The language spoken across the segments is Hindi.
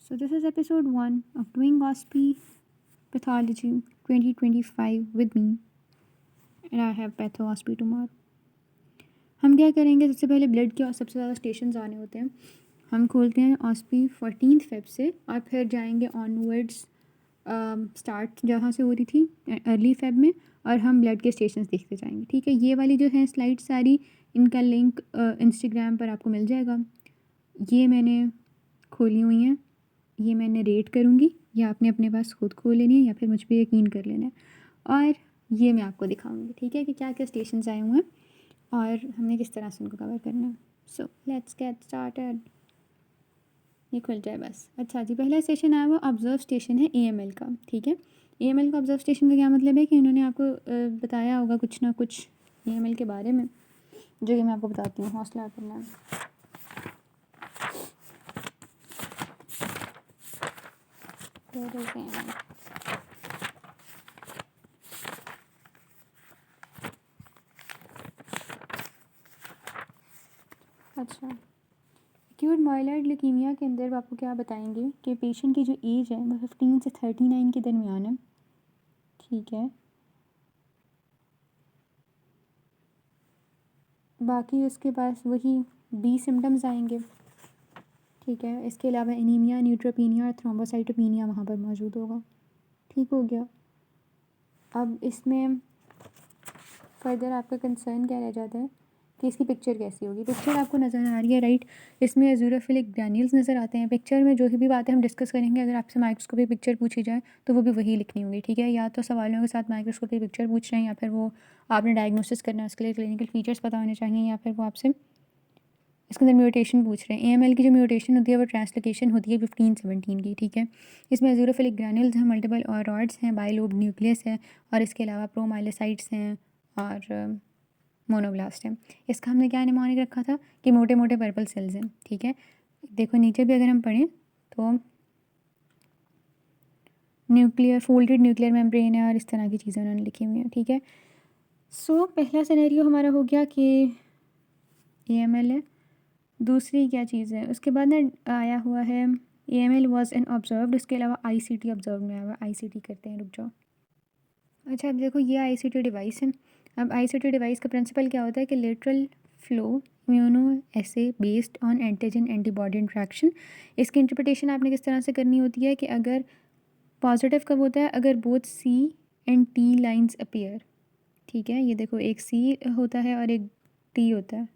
So this is episode 1 of Doing OSPE Pathology 2025 with me, and I have Patho OSPE tomorrow. हम क्या करेंगे, सबसे पहले ब्लड के सबसे ज़्यादा स्टेशंस आने होते हैं. हम खोलते हैं OSPE 14 फेब से और फिर जाएंगे ऑनवर्ड्स स्टार्ट जहाँ से हो रही थी अर्ली फेब में, और हम ब्लड के स्टेशंस देखते जाएंगे. ठीक है, ये वाली जो है स्लाइड सारी, इनका लिंक इंस्टाग्राम पर आपको मिल जाएगा. ये मैंने खोली हुई हैं, ये मैं नरेट करूँगी, या आपने अपने पास खुद खोल लेनी है या फिर मुझ पे यकीन कर लेना है, और ये मैं आपको दिखाऊंगी. ठीक है, कि क्या क्या स्टेशंस आए हुए हैं और हमने किस तरह से उनको कवर करना है. So let's get started. ये खुल जाए बस. अच्छा जी, पहला स्टेशन आया हुआ ऑब्जर्व स्टेशन है AML का. ठीक है, AML का ऑब्जर्व स्टेशन का क्या मतलब है कि इन्होंने आपको बताया होगा कुछ ना कुछ AML के बारे में, जो कि मैं आपको बताती हूँ. हौसला करना है. अच्छा, एक्यूट माइलॉइड ल्यूकीमिया के अंदर आपको क्या बताएंगे कि पेशेंट की जो एज है वो 15 से 39 के दरमियान है. ठीक है, बाकी उसके पास वही 20 सिम्टम्स आएंगे. ठीक है, इसके अलावा एनीमिया, न्यूट्रोपीनिया और थ्रोम्बोसाइटोपिनिया वहाँ पर मौजूद होगा. ठीक हो गया. अब इसमें फर्दर आपका कंसर्न क्या रह जाता है कि इसकी पिक्चर कैसी होगी. पिक्चर आपको नज़र आ रही है, राइट. इसमें एज़ूरोफिलिक ग्रैन्यूल्स नज़र आते हैं. पिक्चर में जो भी बातें हम डिस्कस करेंगे, अगर आपसे माइक्रोस्कोपी पिक्चर पूछी जाए तो वो भी वही लिखनी होगी. ठीक है, या तो सवालों के साथ माइक्रोस्कोपी पिक्चर पूछ रहे हैं, या फिर वो आपने डायग्नोसिस करना है, उसके लिए क्लिनिकल फीचर्स पता होने चाहिए, या फिर वो आपसे इसके अंदर म्यूटेशन पूछ रहे हैं. AML की जो म्यूटेशन होती है वो ट्रांसलोकेशन होती है 15-17 की. ठीक है, इसमें एज़ूरोफिलिक ग्रैन्यूल्स हैं, मल्टीपल और रॉड्स हैं, बाइलोब न्यूक्लियस है, और इसके अलावा प्रोमाइलोसाइट्स हैं और मोनोब्लास्ट है. इसका हमने क्या निमोनिक रखा था कि मोटे मोटे पर्पल सेल्स हैं. ठीक है, देखो नीचे भी अगर हम पढ़ें तो न्यूक्लियर फोल्डेड न्यूक्लियर मेम्ब्रेन है, और इस तरह की चीज़ें उन्होंने लिखी हुई हैं. ठीक है, सो पहला सिनेरियो हमारा हो गया कि AML है. दूसरी क्या चीज़ है उसके बाद ना आया हुआ है AML वॉज एन ऑब्जर्व्ड. उसके अलावा ICT ऑब्जर्व में आया हुआ. ICT करते हैं, रुक जाओ. अच्छा, अब देखो ये ICT डिवाइस है. अब ICT डिवाइस का प्रिंसिपल क्या होता है कि lateral flow immuno essay based on antigen antibody interaction. इसकी इंटरप्रिटेशन आपने किस तरह से करनी होती है कि अगर पॉजिटिव कब होता है, अगर both C and T lines appear. ठीक है, ये देखो एक C होता है और एक T होता है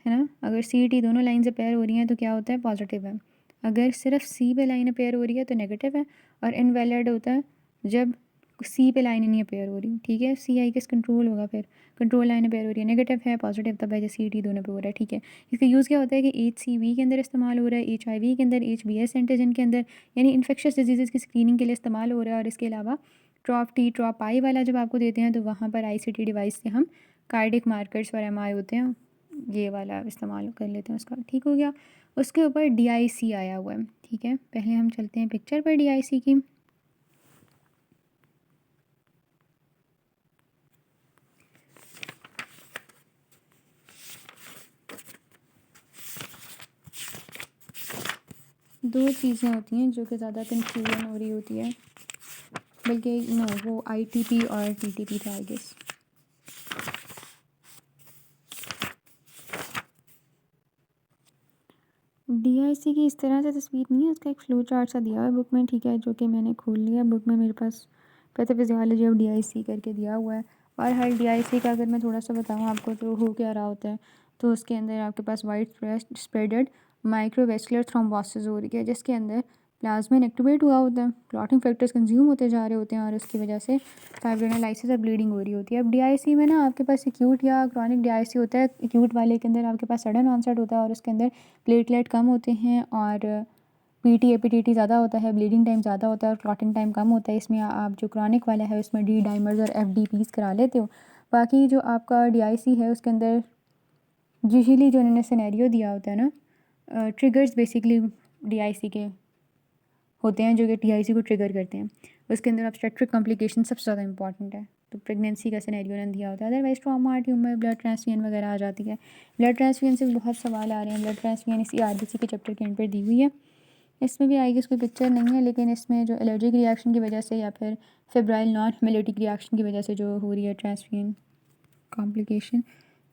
ना. अगर C T दोनों लाइन्स अपीयर हो रही हैं तो क्या होता है, पॉजिटिव है. अगर सिर्फ C पे लाइन अपीयर हो रही है तो नेगेटिव है. और इनवैलिड होता है जब C पे लाइन नहीं अपीयर हो रही. ठीक है, CI किस कंट्रोल होगा, फिर कंट्रोल लाइन अपीयर हो रही है, नेगेटिव है, पॉजिटिव तब है जब CT दोनों पे हो रहा है. ठीक है, इसका यूज़ क्या होता है कि HCV के अंदर इस्तेमाल हो रहा है, HIV के अंदर, HBS एंटीजन के अंदर, यानी इन्फेक्शस डिजीज़ की स्क्रीनिंग के लिए इस्तेमाल हो रहा है. और इसके अलावा ट्रॉप आई वाला जब आपको देते हैं तो वहाँ पर ICT डिवाइस से हम कार्डिक मार्कर्स और MI होते हैं, ये वाला इस्तेमाल कर लेते हैं उसका. ठीक हो गया. उसके ऊपर DIC आया हुआ है. ठीक है, पहले हम चलते हैं पिक्चर पर DIC की. दो चीज़ें होती हैं जो कि ज़्यादा कन्फ्यूजन हो रही होती है, बल्कि नो वो ITP और TTP था आई गेस. DIC की इस तरह से तस्वीर नहीं है, उसका एक फ्लो चार्ट सा दिया हुआ है बुक में. ठीक है, जो कि मैंने खोल लिया. बुक में मेरे पास पैथोफिजियोलॉजी ऑफ DIC करके दिया हुआ है. और हर DIC का अगर मैं थोड़ा सा बताऊँ आपको तो हो क्या रहा होता है, तो उसके अंदर आपके पास वाइड स्प्रेडेड माइक्रोवेस्कुलर थ्रोम्बोसिस हो रही है, जिसके अंदर प्लाज्मिन एक्टिवेट हुआ होता है, क्लॉटिंग फैक्टर्स कंज्यूम होते जा रहे होते हैं, और उसकी वजह से फाइब्रोनालाइसिस और ब्लीडिंग हो रही होती है. अब DIC में ना आपके पास एक्यूट या क्रॉनिक DIC होता है. एक्यूट वाले के अंदर आपके पास सडन ऑनसेट होता है और उसके अंदर प्लेटलेट कम होते हैं, और PTAPTT ज़्यादा होता है, ब्लीडिंग टाइम ज़्यादा होता है, और क्लॉटिंग टाइम कम होता है. इसमें आप जो क्रॉनिक वाला है उसमें D डाइमर्स और FDPs करा लेते हो. बाकी जो आपका DIC है उसके अंदर यूजुअली जो उन्होंने सिनेरियो दिया होता है ना, ट्रिगर्स बेसिकली DIC के होते हैं जो कि DIC को ट्रिगर करते हैं. उसके अंदर ऑब्स्टेट्रिक कॉम्प्लिकेशन सबसे ज़्यादा इंपॉर्टेंट है, तो प्रेगनेंसी का सिनेरियो उन्होंने दिया होता है. Otherwise trauma, tumour, blood transfusion वगैरह आ जाती है. ब्लड ट्रांसफ्यूजन से बहुत सवाल आ रहे हैं. ब्लड ट्रांसफ्यूजन इसी RBC के चैप्टर के एंड पर दी हुई है. इसमें भी आएगी, कोई पिक्चर नहीं है, लेकिन इसमें जो एलर्जिक रिएक्शन की वजह से या फिर फेब्राइल नॉन हेमोलिटिक रिएक्शन की वजह से जो हो रही है transfusion complication,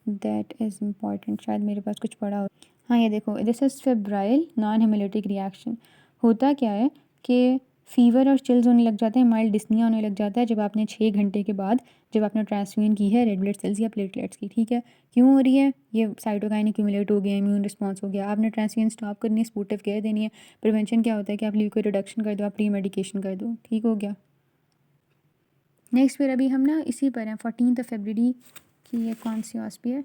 that is important. शायद मेरे पास कुछ पड़ा हो। हाँ ये देखो, this is febrile non haemolytic reaction. होता क्या है कि फ़ीवर और चिल्स होने लग जाते हैं, माइल्ड डिस्निया होने लग जाता है जब आपने 6 घंटे के बाद जब आपने ट्रांसफ्यूजन की है रेड ब्लड सेल्स या प्लेटलेट्स की, ठीक है। क्यों हो रही है? ये साइटोकाइन एक्यूमुलेट हो गया, इम्यून रिस्पॉन्स हो गया, आपने ट्रांसफ्यूजन स्टॉप करनी है, सपोर्टिव केयर देनी है। प्रिवेंशन क्या होता है कि आप ल्यूकोड रिडक्शन कर दो, आप प्री मेडिकेशन कर दो, ठीक हो गया। नेक्स्ट फिर अभी हम ना इसी पर हैं 14 फरवरी की। ये कौन सी हॉस्पी है?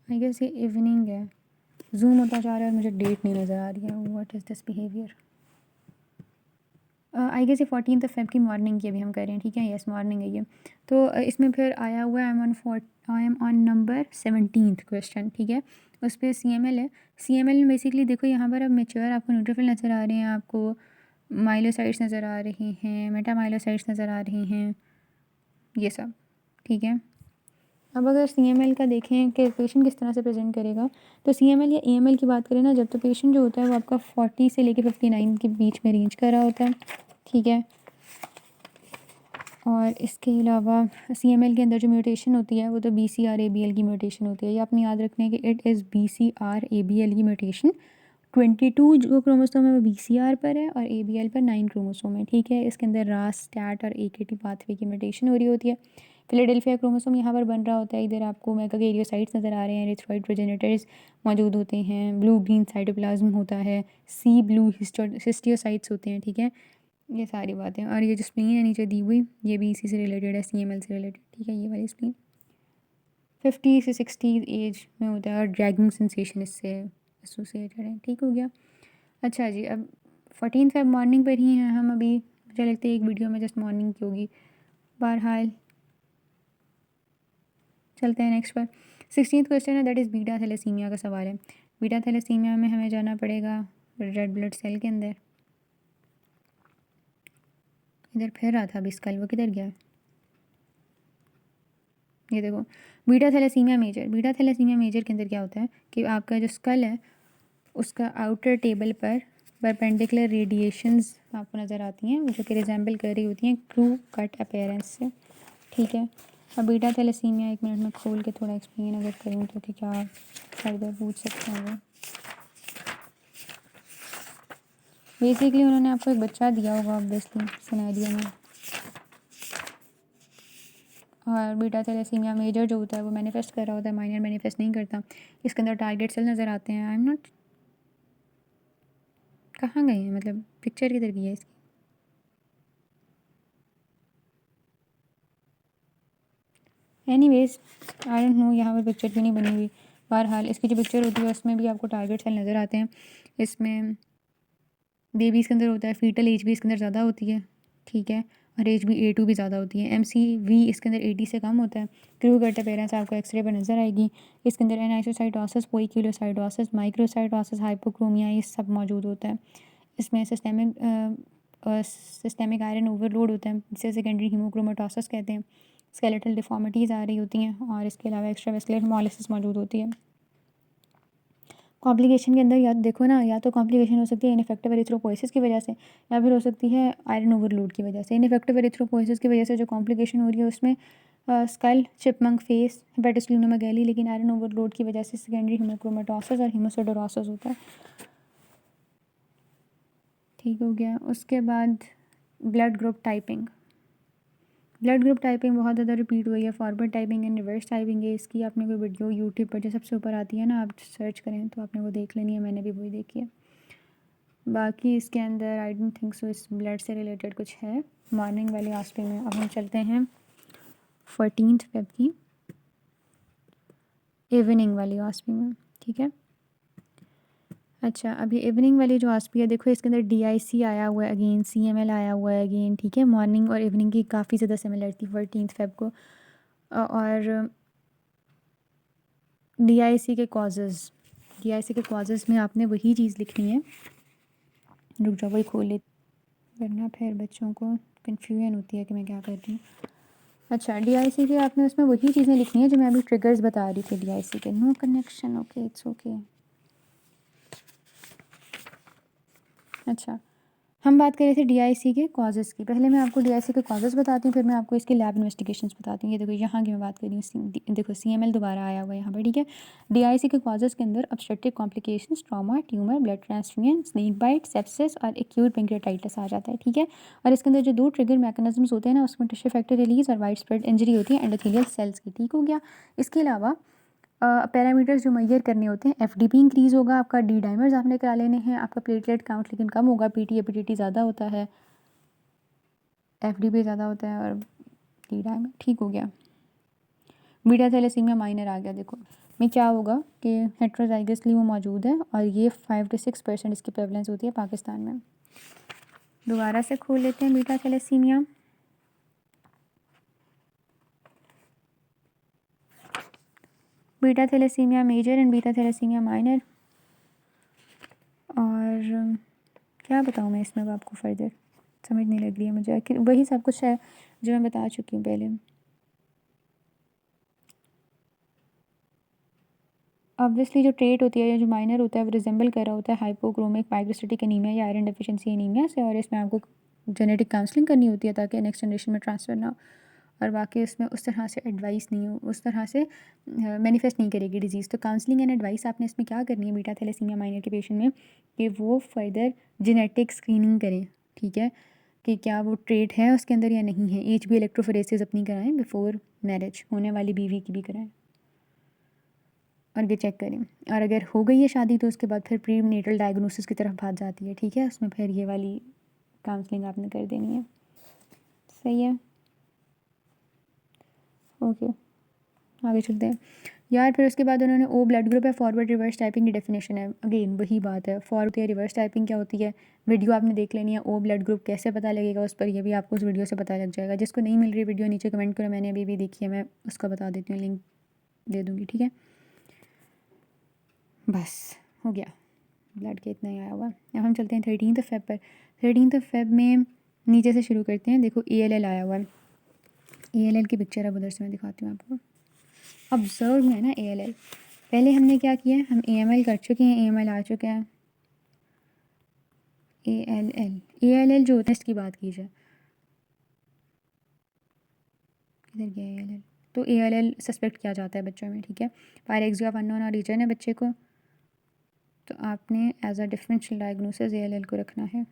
आई गेस ये इवनिंग है, जूम होता जा रहा है और मुझे डेट नहीं नज़र आ रही है। What is this behaviour? I guess ये 14 फेब की मॉर्निंग की अभी हम कर रहे हैं, ठीक है। यस मॉर्निंग है ये। तो इसमें फिर आया हुआ है I am on number 17 question, ठीक है। उस पर CML है। CML में बेसिकली देखो यहाँ पर अब मेच्योर आपको न्यूट्रोफिल नज़र आ रहे हैं, आपको माइलोसाइट्स नज़र आ रहे हैं, मेटामाइलोसाइट्स नज़र आ रहे हैं, ये सब, ठीक है। अब अगर CML का देखें कि पेशेंट किस तरह से प्रेजेंट करेगा, तो CML या AML की बात करें ना, जब तो पेशेंट जो होता है वो आपका 40 से लेके 59 के बीच में रेंज कर रहा होता है, ठीक है। और इसके अलावा CML के अंदर जो म्यूटेशन होती है वो तो BCR ABL की म्यूटेशन होती है। ये आपने याद रखना है कि इट इज़ BCR ABL की म्यूटेशन। 22 जो क्रोमोसोम है वो BCR पर है और ABL पर 9 क्रोमोसोम है, ठीक है। इसके अंदर RAS, STAT और AKT पाथवे की म्यूटेशन हो रही होती है। फिलाडेल्फिया क्रोमोसोम यहाँ पर बन रहा होता है, इधर आपको मेगाकैरियोसाइट्स नज़र आ रहे हैं, एरिथ्रॉइड प्रोजेनिटर्स मौजूद होते हैं, ब्लू ग्रीन साइटोप्लाज्म होता है, सी ब्लू हिस्टियोसाइट्स होते हैं, ठीक है। ये सारी बातें, और ये जो स्प्लीन है नीचे दी हुई, ये भी इसी से रिलेटेड है, CML से रिलेटेड, ठीक है। ये वाली स्प्लीन 50 से 60 एज में होता है और ड्रैगिंग सेंसेशन इससे एसोसिएटेड है, ठीक हो गया। अच्छा जी, अब 14 फेब मॉर्निंग पर ही हैं हम अभी, मुझे लगता है एक वीडियो में जस्ट मॉर्निंग की होगी। बहरहाल चलते हैं नेक्स्ट पर। 16th क्वेश्चन है, दैट इज़ बीटा थैलेसीमिया का सवाल है। बीटा थैलेसीमिया में हमें जाना पड़ेगा रेड ब्लड सेल के अंदर। इधर फिर रहा था अभी स्कल, वो किधर गया? ये देखो, beta thalassemia major. Beta thalassemia major के अंदर क्या होता है कि आपका जो स्कल है उसका आउटर टेबल पर परपेंडिकुलर रेडिएशंस आपको नज़र आती हैं, जो कि रिजेंबल कर रही होती हैं क्रू कट अपीयरेंस से, ठीक है। अब बीटा थैलेसीमिया एक मिनट में खोल के थोड़ा एक्सप्लेन अगर करूँ तो कि क्या फर्दर पूछ सकते हैं वो। बेसिकली उन्होंने आपको एक बच्चा दिया होगा ऑब्वियसली सिनेरियो में, और बीटा थैलेसीमिया मेजर जो होता है वो मैनिफेस्ट कर रहा होता है, माइनर मैनिफेस्ट नहीं करता। इसके अंदर टारगेट सेल नज़र आते हैं। आई एम नॉट, कहाँ गए हैं, मतलब पिक्चर किधर गई है इसकी? एनीवेज आई डोंट नो यहाँ पर पिक्चर क्यों नहीं बनी हुई। बहरहाल इसकी जो पिक्चर होती है उसमें भी आपको टारगेट सेल नज़र आते हैं। इसमें बेबीज़ के अंदर होता है, फीटल एज भी इसके अंदर ज़्यादा होती है, ठीक है, और एज भी A2 भी ज़्यादा होती है। MCV इसके अंदर 80 से कम होता है। क्रू कट अपीयरेंस आपको एक्सरे पर नज़र आएगी। इसके अंदर एनाइसोसाइटोसिस, पोइक्यूलोसाइटोसिस, माइक्रोसाइटोसिस, हाइपोक्रोमिया, ये सब मौजूद होता है। इसमें सिस्टेमिक आयरन ओवरलोड होता है, जिसे सेकेंडरी हीमोक्रोमेटोसिस कहते हैं। स्केलेटल डिफॉर्मिटीज़ आ रही होती हैं और इसके अलावा एक्स्ट्रावेस्कुलर हेमोलिसिस मौजूद होती है। कॉम्प्लिकेशन के अंदर या देखो ना, या तो कॉम्प्लिकेशन हो सकती है इनफेक्टिव एरिथ्रोपोइसिस की वजह से, या फिर हो सकती है आयरन ओवरलोड की वजह से। इनफेक्टिव एरिथ्रोपोइसिस की वजह से जो कॉम्प्लिकेशन हो रही है उसमें स्कल, चिपमंक फेस, हेपेटोस्प्लीनोमेगैली, लेकिन आयरन ओवरलोड की वजह से सेकेंडरी हीमोक्रोमेटोसिस और हीमोसिडोरोसिस होता है, ठीक हो गया। उसके बाद blood group typing. Blood group typing बहुत ज़्यादा रिपीट हुई है, forward typing and reverse typing है। इसकी आपने कोई वीडियो यूट्यूब पर जो सबसे ऊपर आती है ना, आप सर्च करें तो आपने वो देख लेनी है, मैंने भी वही देखी है। बाकी इसके अंदर आई डोंट थिंक सो इस ब्लड से रिलेटेड कुछ है मॉर्निंग वाले आस्पेक्ट में। अब हम चलते हैं 14 फेब की इवनिंग वाली आस्पेक्ट में, ठीक है। अच्छा, अब ये इवनिंग वाली जो आस्पेक्ट है देखो, इसके अंदर DIC आया हुआ है अगेन, CML आया हुआ है अगेन, ठीक है। मॉर्निंग और इवनिंग की काफ़ी ज़्यादा सिमिलरिटी 14 फेब को। और DIC के कॉजेज़ में आपने वही चीज़ लिखनी है, रुक जाओ वही खोल ले, वरना फिर बच्चों को कन्फ्यूजन होती है कि मैं क्या कर रही हूँ। अच्छा, DIC के आपने उसमें वही चीज़ें लिखनी है जो मैं अभी ट्रिगर्स बता रही थी DIC के। No connection, okay, it's okay. अच्छा, हम बात कर रहे थे डीआईसी के कॉजेज़ की। पहले मैं आपको डीआईसी के कॉजेज़ बताती हूँ, फिर मैं आपको इसकी लैब इन्वेस्टिगेशंस बताती हूँ। ये देखो यहाँ की मैं बात कर रही हूँ, देखो सीएमएल दोबारा आया हुआ है यहाँ पे, ठीक है। डीआईसी के कॉजेज़ के अंदर obstructive complications, trauma, tumour, blood transfusion, snake bite, sepsis और एक्यूट पेंक्रियाटाइटिस आ जाता है, ठीक है। और इसके अंदर जो 2 ट्रिगर मैकेनिज्म्स होते हैं ना, उसमें टिश्यू फैक्टर रिलीज़ और वाइड स्प्रेड इंजरी होती है एंडोथेलियल सेल्स की, ठीक हो गया। इसके अलावा पैरामीटर्स जो मेजर करने होते हैं, एफडीपी इंक्रीज़ होगा आपका, डी डाइमर्स आपने करा लेने हैं, आपका प्लेटलेट काउंट लेकिन कम होगा, पीटी एपीटीटी ज़्यादा होता है, एफडीपी ज़्यादा होता है और डी डाइमर, ठीक हो गया। बीटा थैलेसीमिया माइनर आ गया, देखो में क्या होगा कि हेट्रोजाइगसली वो मौजूद है और ये 5 to 6% इसकी प्रेवलेंस होती है पाकिस्तान में। दोबारा से खोल लेते हैं beta thalassemia. Beta thalassemia major and beta thalassemia minor. और क्या बताऊँ मैं इसमें आपको फर्दर, समझ नहीं लग रही है मुझे कि वही सब कुछ है जो मैं बता चुकी हूँ पहले। ऑब्वियसली जो ट्रेट होती है या जो माइनर होता है वो रिजेंबल कर रहा होता है हाइपोक्रोमिक माइक्रोसिटिक एनीमिया या आयरन डेफिशिएंसी एनीमिया से, और इसमें आपको जेनेटिक काउंसलिंग करनी होती है ताकि नेक्स्ट जनरेशन में ट्रांसफ़र ना हो। और बाकी उसमें उस तरह से एडवाइस नहीं हो, उस तरह से मैनिफेस्ट नहीं करेगी डिजीज़। तो काउंसलिंग एंड एडवाइस आपने इसमें क्या करनी है बीटा थैलेसीमिया माइनर के पेशेंट में, कि वो फर्दर जेनेटिक स्क्रीनिंग करें, ठीक है, कि क्या वो ट्रेट है उसके अंदर या नहीं है। एच बी इलेक्ट्रोफोरेसिस अपनी कराएं बिफोर मैरिज, होने वाली बीवी की भी कराएं और ये चेक करें। और अगर हो गई है शादी तो उसके बाद फिर प्री नेटल डायग्नोसिस की तरफ भाग जाती है, ठीक है। उसमें फिर ये वाली काउंसलिंग आपने कर देनी है, सही है। ओके, आगे चलते हैं यार। फिर उसके बाद उन्होंने ओ ब्लड ग्रुप है, फॉरवर्ड रिवर्स टाइपिंग की डेफिनेशन है। अगेन वही बात है, फॉरवर्ड या रिवर्स टाइपिंग क्या होती है, वीडियो आपने देख लेनी है। ओ ब्लड ग्रुप कैसे पता लगेगा उस पर, ये भी आपको उस वीडियो से पता लग जाएगा। जिसको नहीं मिल रही वीडियो नीचे कमेंट करो, मैंने अभी भी देखी है, मैं उसका बता देती हूँ, लिंक दे दूँगी, ठीक है। बस हो गया, ब्लड के इतना ही आया हुआ। अब हम चलते हैं 13 फ़ेब पर। 13 फ़ेब में नीचे से शुरू करते हैं। देखो ALL आया हुआ है, ALL की पिक्चर अब उधर से मैं दिखाती हूँ आपको। ऑब्जर्व में है ना ALL। पहले हमने क्या किया है, हम AML कर चुके हैं, AML आ चुके हैं। ALL जो होता है इसकी बात की जाए, किधर गया ALL। तो ALL सस्पेक्ट किया जाता है बच्चों में, ठीक है। पायरेक्सिया ऑफ अननोन ऑरिजिन है बच्चे को, तो आपने as a differential diagnosis ALL को रखना है।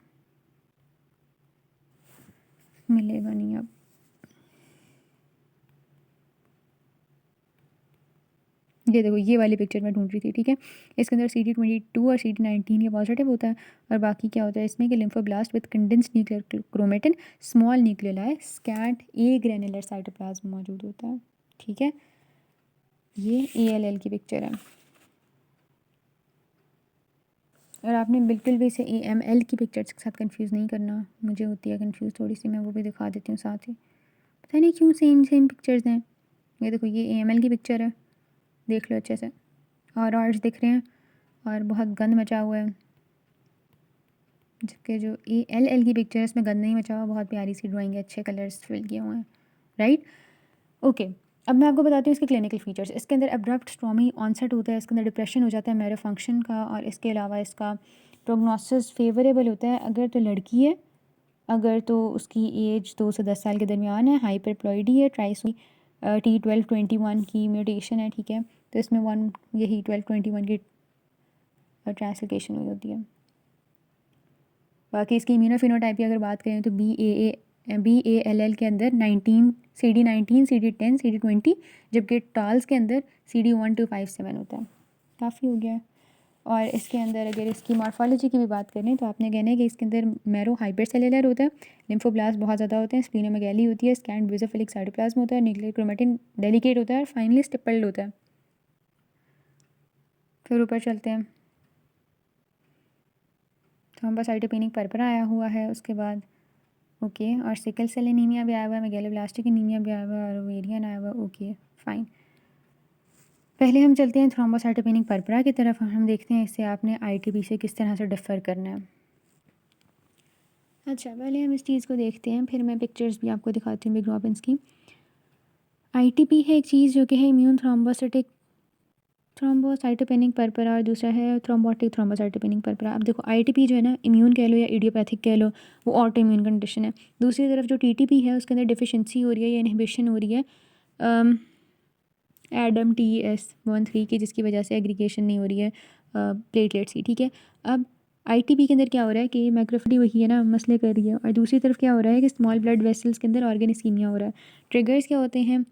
मिलेगा नहीं अब, ये देखो ये वाली पिक्चर मैं ढूंढ रही थी, ठीक है। इसके अंदर CD22 और CD19 ये पॉजिटिव होता है। और बाकी क्या होता है इसमें कि lymphoblast with condensed nuclear chromatin, small nucleoli, scant agranular cytoplasm मौजूद होता है, ठीक है। ये ALL की पिक्चर है। और आपने बिल्कुल भी इसे AML की पिक्चर्स के साथ कंफ्यूज नहीं करना, मुझे होती है कंफ्यूज थोड़ी सी, मैं वो भी दिखा देती हूँ साथ ही। पता नहीं क्यों सेम सेम पिक्चर्स हैं। ये देखो ये AML की पिक्चर है, देख लो अच्छे से, और आर्ट्स दिख रहे हैं और बहुत गंद मचा हुआ है। जबकि जो ALL की पिक्चर है इसमें गंद नहीं मचा हुआ, बहुत प्यारी सी ड्राइंग है, अच्छे कलर्स फिल किए हुए हैं, राइट। ओके, अब मैं आपको बताती हूँ इसके क्लिनिकल फीचर्स। इसके अंदर एब्रप्ट स्ट्रोमी ऑनसेट होता है, इसके अंदर डिप्रेशन हो जाता है मैरो फंक्शन का, और इसके अलावा इसका प्रोग्नोसिस फेवरेबल होता है अगर तो लड़की है, अगर तो उसकी एज 2 से 10 साल के दरमियान है, हाइपरप्लॉइडी है, ट्राइसोमी T1221 की म्यूटेशन है, ठीक है। तो इसमें यही 1221 की ट्रांसलोकेशन हुई होती है। बाकी इसकी इम्यूनोफिनोटाइप की अगर बात करें तो BALL के अंदर 19 CD19 CD10 CD20, जबकि टाल्स के अंदर CD1257 होता है। काफ़ी हो गया है। और इसके अंदर अगर इसकी मॉर्फोलॉजी की भी बात करें तो आपने कहना है कि इसके अंदर मैरो हाइपर सेलुलर होता है, लिम्फोब्लास्ट बहुत ज़्यादा होते हैं, स्प्लीनोमेगैली होती है, स्कैंड बेसोफिलिक साइटोप्लाज्म होता है, न्यूक्लियर क्रोमेटिन डेलिकेट होता है और फाइनली स्टिपल्ड होता है। फिर ऊपर चलते हैं, थ्रोम्बोसाइटोपेनिक पर्परा आया हुआ है उसके बाद, ओके। और सिकल सेल एनीमिया भी आया हुआ है, मेगैलोब्लास्टिक एनीमिया भी आया हुआ है, और ओवेरियन आया हुआ है, ओके फाइन। पहले हम चलते हैं थ्रोम्बोसाइटोपेनिक पर्परा की तरफ, हम देखते हैं इससे आपने ITP से किस तरह से डिफ़र करना है। अच्छा, पहले हम इस चीज़ को देखते हैं, फिर मैं पिक्चर्स भी आपको दिखाती हूँ बिग रॉबिन्स की। ITP है एक चीज़ जो कि है इम्यून थ्रोम्बोसिटिक थ्रोम्बोसाइटोपेनिक परपरा और दूसरा है थ्रोम्बोटिक थ्रोम्बोसाइटोपेनिक परपरा। अब देखो आईटीपी जो है ना, इम्यून कह लो या इडियोपैथिक कह लो, वो ऑटो इम्यून कंडीशन है। दूसरी तरफ जो टीटीपी है उसके अंदर डिफिशिएंसी हो रही है या इनहिबिशन हो रही है एडम TS13 की, जिसकी वजह से एग्रीगेशन नहीं हो रही है प्लेटलेट्स की, ठीक है। अब आईटीपी के अंदर क्या हो रहा है कि मैक्रोफेजी वही है ना, मसले कर रही है, और दूसरी तरफ क्या हो रहा है कि स्मॉल ब्लड वेसल्स के अंदर ऑर्गन इस्कीमिया हो रहा है। ट्रिगर्स क्या होते हैं,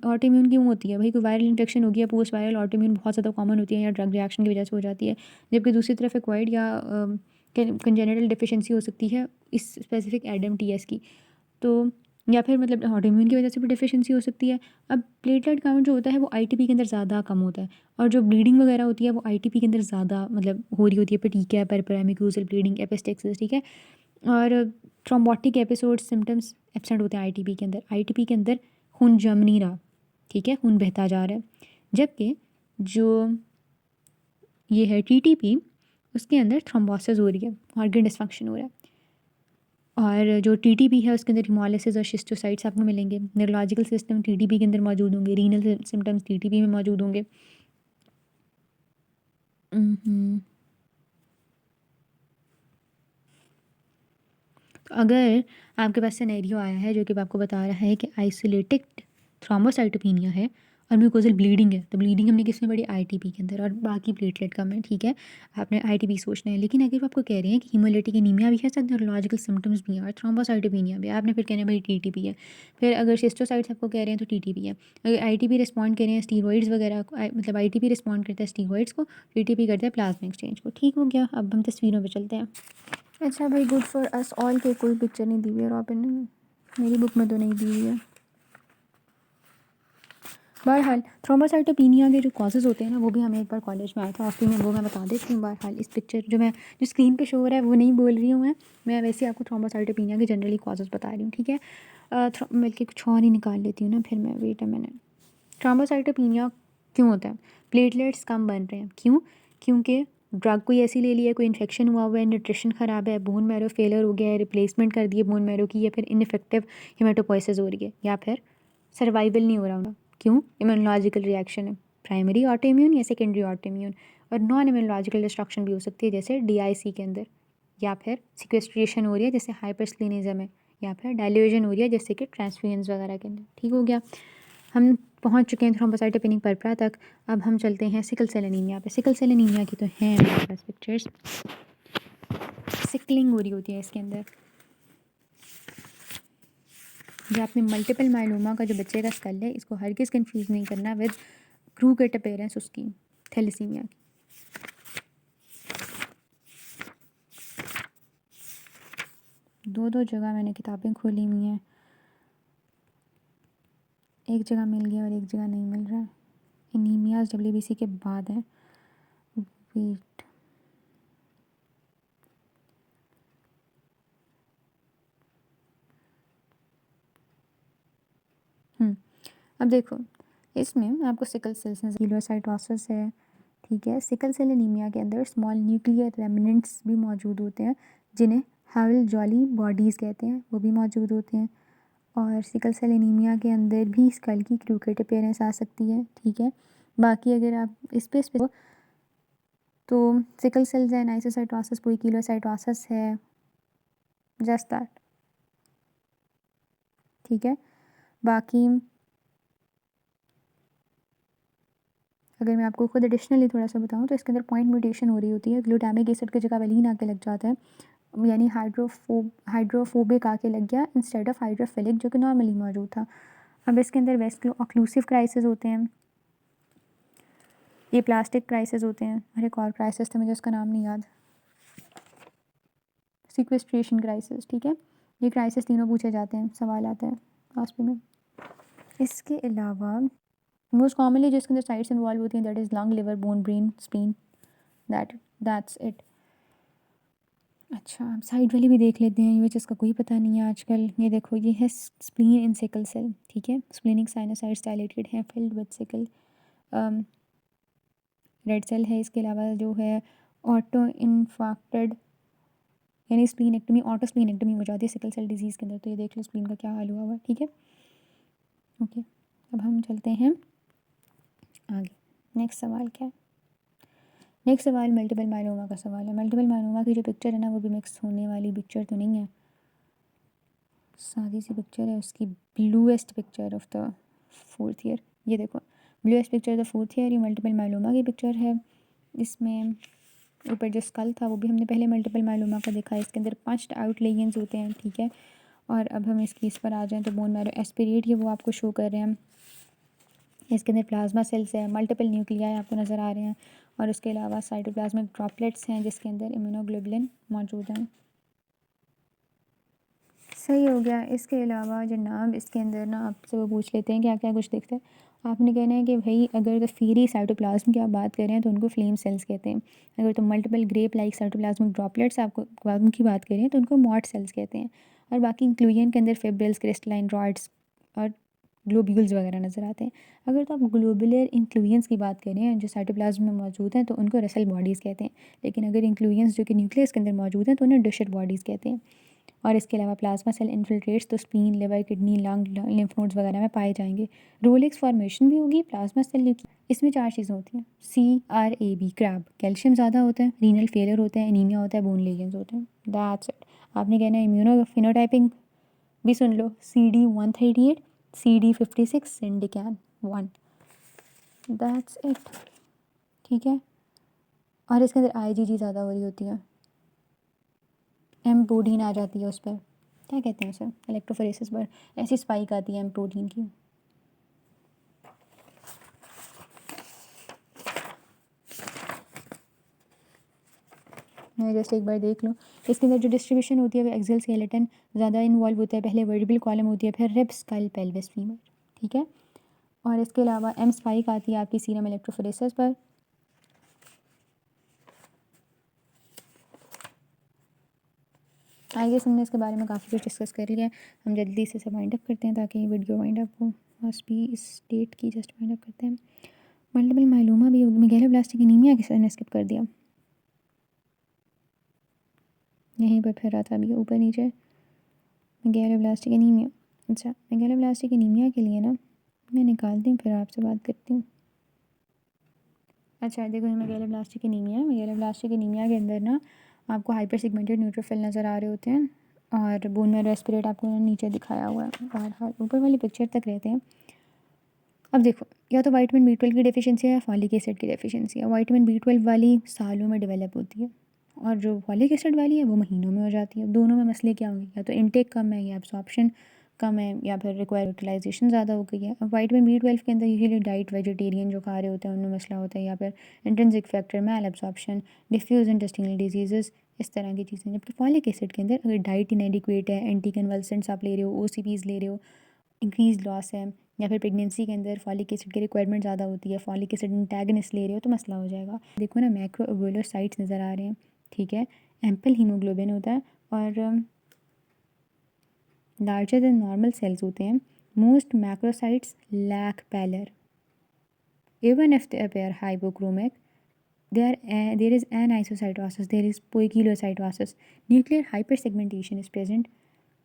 ऑटोइम्यून क्यों होती है भाई, कोई वायरल इन्फेक्शन हो गया, पोस्ट वायरल ऑटोइम्यून बहुत ज़्यादा कॉमन होती है या ड्रग रिएक्शन की वजह से हो जाती है। जबकि दूसरी तरफ एक्वायर्ड या कंजेनिटल डिफिशिएंसी हो सकती है इस स्पेसिफिक एडम TS की, तो या फिर मतलब ऑटोइम्यून की वजह से भी डिफिशिएंसी हो सकती है। अब प्लेटलेट काउंट जो होता है वो आईटीपी के अंदर ज़्यादा कम होता है, और जो ब्लीडिंग वगैरह होती है वो आईटीपी के अंदर ज़्यादा मतलब हो रही होती है, पेटिका, परपरा, म्यूकोसल ब्लीडिंग, एपिस्टेक्सिस, ठीक है। और थ्रोम्बोटिक एपिसोड सिम्टम्स एब्सेंट होते हैं आईटीपी के अंदर। आईटीपी के अंदर खून जम नहीं रहा, ठीक है, खून बहता जा रहा है। जबकि जो ये है टीटीपी, उसके अंदर थ्रोम्बोसिस हो रही है, ऑर्गन डिसफंक्शन हो रहा है। और जो टीटीपी है उसके अंदर हिमोलिसिस और शिस्टोसाइट्स आपको मिलेंगे। न्यूरोलॉजिकल सिस्टम टीटीपी के अंदर मौजूद होंगे, रीनल सिम्टम्स टीटीपी में मौजूद होंगे। तो अगर आपके पास सिनेरियो आया है जो कि आपको बता रहा है कि आइसोलेटेड थ्रोम्बोसाइटोपेनिया है और म्यूकोजल ब्लीडिंग है, तो ब्लीडिंग हमने किसमें पढ़ी, आईटीपी के अंदर, और बाकी प्लेटलेट कम है, ठीक है, आपने आईटीपी सोचना है। लेकिन अगर वो आपको कह रहे हैं कि हीमोलिटिक एनीमिया भी है, साथ न्यूरोलॉजिकल सिम्टम्स भी हैं और थ्रोम्बोसाइटोपेनिया भी है, आपने फिर कहना है भाई टीटीपी है। फिर अगर सिस्टोसाइट्स आपको कह रहे हैं तो टीटीपी है। अगर आईटीपी रिस्पॉन्ड कर रहे हैं स्टीरॉइड्स वगैरह मतलब आईटीपी रिस्पॉन्ड करता है स्टीरॉइड्स को, टीटीपी करता है प्लाज्मा एक्सचेंज को। ठीक हो गया, अब हम तस्वीरों पर चलते हैं। अच्छा भाई, गुड फॉर अस ऑल के कोई पिक्चर नहीं दी हुई है रॉबिन ने, मेरी बुक में तो नहीं दी हुई है। बहरहाल थ्रोम्बोसाइटोपेनिया के जो कॉजेज़ होते हैं ना, वो भी हमें एक बार कॉलेज में आया था ऑफिस में, वो मैं बता देती हूँ। बहरहाल इस पिक्चर जो स्क्रीन पे शो हो रहा है वो नहीं बोल रही हूँ मैं वैसे आपको थ्रोम्बोसाइटोपेनिया के जनरली कॉजेज़ बता रही हूँ, ठीक है। बल्कि कुछ और ही निकाल लेती हूँ ना फिर मैं, वेट अ मिनट। थ्रोम्बोसाइटोपेनिया क्यों होता है, प्लेटलेट्स कम बन रहे हैं, क्यों, क्योंकि ड्रग कोई ऐसी ले ली है, कोई इन्फेक्शन हुआ हुआ है, न्यूट्रिशन ख़राब है, बोन मैरो फेलर हो गया है, रिप्लेसमेंट कर दिए बोन मैरो की, या फिर इनफेक्टिव हेमाटोपोइसिस हो रही है, या फिर सर्वाइवल नहीं हो रहा उनका। क्यों, इम्यूनोलॉजिकल रिएक्शन है, प्राइमरी ऑटो इम्यून या सेकेंडरी ऑटो इम्यून, और नॉन इम्यूनोलॉजिकल डिस्ट्रक्शन भी हो सकती है जैसे DIC के अंदर, या फिर सिक्वेस्ट्रेशन हो रही है जैसे हाइपरस्लिनिज्म है, या फिर डायल्यूजन हो रही है जैसे कि ट्रांसफ्यूजन्स वगैरह के अंदर। ठीक हो गया, हम पहुंच चुके हैं थ्रोम्बोसाइटोपेनिक परपरा तक। अब हम चलते हैं सिकल सेल एनीमिया पे। सिकल सेल एनीमिया की तो हैं हमारे पास पिक्चर्स, सिकलिंग हो रही होती है इसके अंदर। जो आपने मल्टीपल माइलोमा का जो बच्चे का स्कल है, इसको हरगिज़ कंफ्यूज नहीं करना विद क्रूगेट अपीयरेंस उसकी थैलेसीमिया की। दो जगह मैंने किताबें खोली हुई हैं, एक जगह मिल गया और एक जगह नहीं मिल रहा। एनीमियाज WBC के बाद है, वेट, अब देखो इसमें आपको सिकल सेल कीलोसाइटोसिस है, ठीक है। सिकल सेल एनीमिया के अंदर स्मॉल न्यूक्लियर रेमिनेंट्स भी मौजूद होते हैं जिन्हें हाविल जॉली बॉडीज़ कहते हैं, वो भी मौजूद होते हैं। और सिकल सेल एनीमिया के अंदर भी स्कल की क्रूकेट अपीयरेंस आ सकती है, ठीक है। बाकी अगर आप इस पे तो सिकल सेल एंड आइसोसाइटोसिस पोइकिलोसाइटोसिस है, जस्ट दैट, ठीक है। बाकी अगर मैं आपको खुद एडिशनली थोड़ा सा बताऊं तो इसके अंदर पॉइंट म्यूटेशन हो रही होती है, ग्लूटामिक एसिड की जगह वैलिन आके लग जाता है, यानी हाइड्रोफोबिक आके लग गया इंस्टेड ऑफ हाइड्रोफिलिक जो कि नॉर्मली मौजूद था। अब इसके अंदर वेस्कुलो ऑक्लूसिव क्राइसिस होते हैं, ये प्लास्टिक क्राइसिस होते हैं, और एक और क्राइसिस था मुझे उसका नाम नहीं याद, सिक्वेस्ट्रेशन क्राइसिस, ठीक है। ये क्राइसिस तीनों पूछे जाते हैं, सवाल आता है लास्ट में। इसके अलावा मोस्ट कॉमनली जिसके अंदर साइट्स इन्वॉल्व होती हैं that is lung, liver, bone, brain, spleen, that's it. अच्छा, साइड वाली भी देख लेते हैं, ये जिसका कोई पता नहीं है आजकल। ये देखो, ये है स्प्लीन इन सिकल सेल, ठीक है। स्प्लीनिक साइनोसाइड्स डायलेटेड हैं, filled with sickle, red cell है। इसके अलावा जो है ऑटो इन्फाक्टेड, यानी स्प्लीनेक्टमी, ऑटो स्प्लीनेक्टमी हो जाती है सिकल सेल डिजीज़ के अंदर। तो ये देख लो स्प्लीन का क्या हाल हुआ हुआ है, ठीक है। ओके, अब हम चलते हैं आगे। नेक्स्ट सवाल क्या है? नेक्स्ट सवाल मल्टीपल मायलोमा का सवाल है। मल्टीपल मायलोमा की जो पिक्चर है ना, वो भी मिक्स होने वाली पिक्चर तो नहीं है, सादी सी पिक्चर है उसकी। Bluest picture of the 4th year, ये देखो, bluest picture of the 4th year, ये मल्टीपल मायलोमा की पिक्चर है। इसमें ऊपर जो स्कल था वो भी हमने पहले मल्टीपल मायलोमा का देखा है। इसके अंदर 5 आउट लेगियंस होते हैं, ठीक है। और अब हम इसकी इस पर आ जाएँ तो बोन मैरो एस्पिरेट, ये वो आपको शो कर रहे हैं। इसके अंदर प्लाज्मा सेल्स है, मल्टीपल न्यूक्लियाई आपको नज़र आ रहे हैं, और उसके अलावा साइटोप्लाज्मिक ड्रॉपलेट्स हैं जिसके अंदर इम्यूनोग्लोबुलिन मौजूद हैं। सही हो गया। इसके अलावा जनाब इसके अंदर ना आपसे वो पूछ लेते हैं क्या क्या कुछ देखते हैं। आपने कहना है कि भाई अगर तो फ्री साइटोप्लाज्म की आप बात करें तो उनको फ्लेम सेल्स कहते हैं। अगर तो multiple grape like cytoplasmic droplets आपको की बात करें तो उनको मॉड सेल्स कहते हैं। और बाकी इंक्लूजन के अंदर फिब्रिल्स, क्रिस्टलाइन रॉड्स और ग्लोब्यूल्स वगैरह नज़र आते हैं। अगर तो आप ग्लोबुलर इंक्लूजन्स की बात करें जो साइटोप्लाज्म में मौजूद हैं तो उनको रसल बॉडीज़ कहते हैं। लेकिन अगर इंक्लूजन्स जो कि न्यूक्लियस के अंदर मौजूद हैं तो उन्हें डिशर बॉडीज़ कहते हैं। और इसके अलावा प्लाज्मा सेल इन्फिल्ट्रेट्स तो spleen, liver, kidney, lung, lymph nodes वगैरह में पाए जाएंगे। रोलेक्स फॉर्मेशन भी होगी प्लाज्मा सेल की। इसमें 4 चीज़ें होती हैं, CRAB क्रैब, कैल्शियम ज़्यादा होता है, रीनल फेलियर होता है, एनीमिया होता है, बोन लेजेंस होते हैं। That's it. आपने कहना है इम्यूनो फिनोटाइपिंग भी सुन लो, CD138, CD56, सिंडिकैन 1, दैट्स इट, ठीक है। और इसके अंदर IgG ज़्यादा हो रही होती है, एम प्रोटीन आ जाती है उस पर, क्या कहते हैं सर, इलेक्ट्रोफोरेसिस पर ऐसी स्पाइक आती है एम प्रोटीन की। मैं जस्ट एक बार देख लो। इसके अंदर जो डिस्ट्रीब्यूशन होती है वो एक्सियल स्केलेटन ज़्यादा इन्वॉल्व होता है, पहले वर्टिब्रल कॉलम होती है, फिर रिब्स, स्कल, पेल्विस, फीमर, ठीक है। और इसके अलावा एम स्पाइक आती है आपकी सीरम इलेक्ट्रोफोरेसिस पर। आई गेस हमने इसके बारे में काफ़ी कुछ डिस्कस कर लिया है। हम जल्दी से वाइंड अप करते हैं ताकि वीडियो वाइंड अप हो, मस्ट भी इस डेट की जस्ट वाइंड अप करते हैं। मल्टीपल मायलोमा भी होगी, मेगालोब्लास्टिक एनीमिया किसी ने स्किप कर दिया, यहीं पर फिर रहा था अभी ऊपर नीचे, मेगालोब्लास्टिक एनीमिया। अच्छा, मेगालोब्लास्टिक एनीमिया के लिए ना मैं निकालती हूँ फिर आपसे बात करती हूँ। अच्छा देखो, मेगालोब्लास्टिक एनीमिया के अंदर ना आपको हाइपर सिगमेंटेड न्यूट्रोफिल नज़र आ रहे होते हैं, और बोन मैरो एस्पिरेट आपको नीचे दिखाया हुआ है। बहरहाल ऊपर वाली पिक्चर तक रहते हैं। अब देखो, या तो विटामिन B12 की डेफिशिएंसी है या फॉलिक एसिड की डेफिशिएंसी है। विटामिन B12 वाली सालों में डेवलप होती है, और जो फॉलिक एसिड वाली है वो महीनों में हो जाती है। दोनों में मसले क्या होंगे, या तो इनटेक कम है, या एब्जॉर्प्शन कम है, या फिर रिक्वायर यूटिलाइजेशन ज़्यादा हो गई है। अब विटामिन B12 के अंदर यूजुअली डाइट वेजिटेरियन जो खा रहे होते हैं उनमें मसला होता है, या फिर इंट्रिंसिक फैक्टर, मैल एब्जॉर्प्शन, डिफ्यूज इंटेस्टिनल डिजीज़, इस तरह की चीज़ें। जबकि फॉलिक एसिड के अंदर अगर डाइट इनएडिक्वेट है, एंटी कन्वल्सेंट्स आप ले रहे हो, OCPs ले रहे हो, इंक्रीज लॉस है, या फिर प्रेगनेंसी के अंदर फॉलिक एसिड की रिक्वायरमेंट ज़्यादा होती है, फॉलिक एसिड एंटागनिस्ट ले रहे हो तो मसला हो जाएगा। देखो ना, मैक्रोओबुलोसाइट्स नज़र आ रहे हैं, ठीक है, एम्पल हीमोग्लोबिन होता है, और लार्जर देन नॉर्मल सेल्स होते हैं। Most macrocytes lack pallor, even if they appear hypochromic, there is anisocytosis, there is poikilocytosis, nuclear hypersegmentation is present,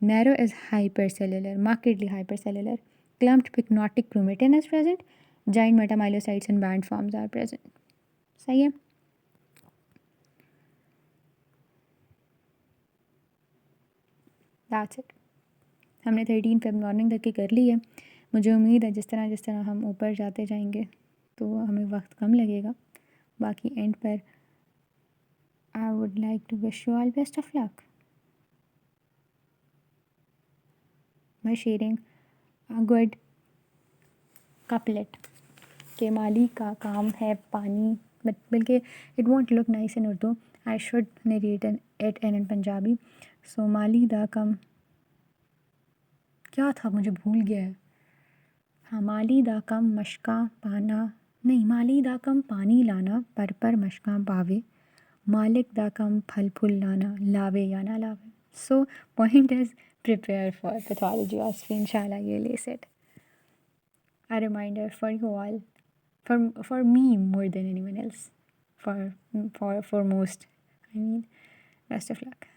marrow is hypercellular, markedly hypercellular, clumped pycnotic chromatin is present, giant metamyelocytes and band forms are present. सही है। That's it. हमने 13 Feb मॉर्निंग तक की कर ली है। मुझे उम्मीद है जिस तरह हम ऊपर जाते जाएंगे तो हमें वक्त कम लगेगा। बाकी एंड पर I would like to wish you all best of luck by sharing a good couplet के माली का काम है पानी, बल्कि it won't look nice in Urdu. I should narrate it in Punjabi. So माली दा कम क्या था मुझे भूल गया है। हाँ, माली दा कम मशका पाना, नहीं, माली दा कम पानी लाना पर मशका पावे, मालिक दा कम फल फूल लाना लावे या ना लावे। So point is prepare for pathology OSCE, inshallah you'll ace it. A reminder for you all, for me more than anyone else, for most, I mean, best of luck.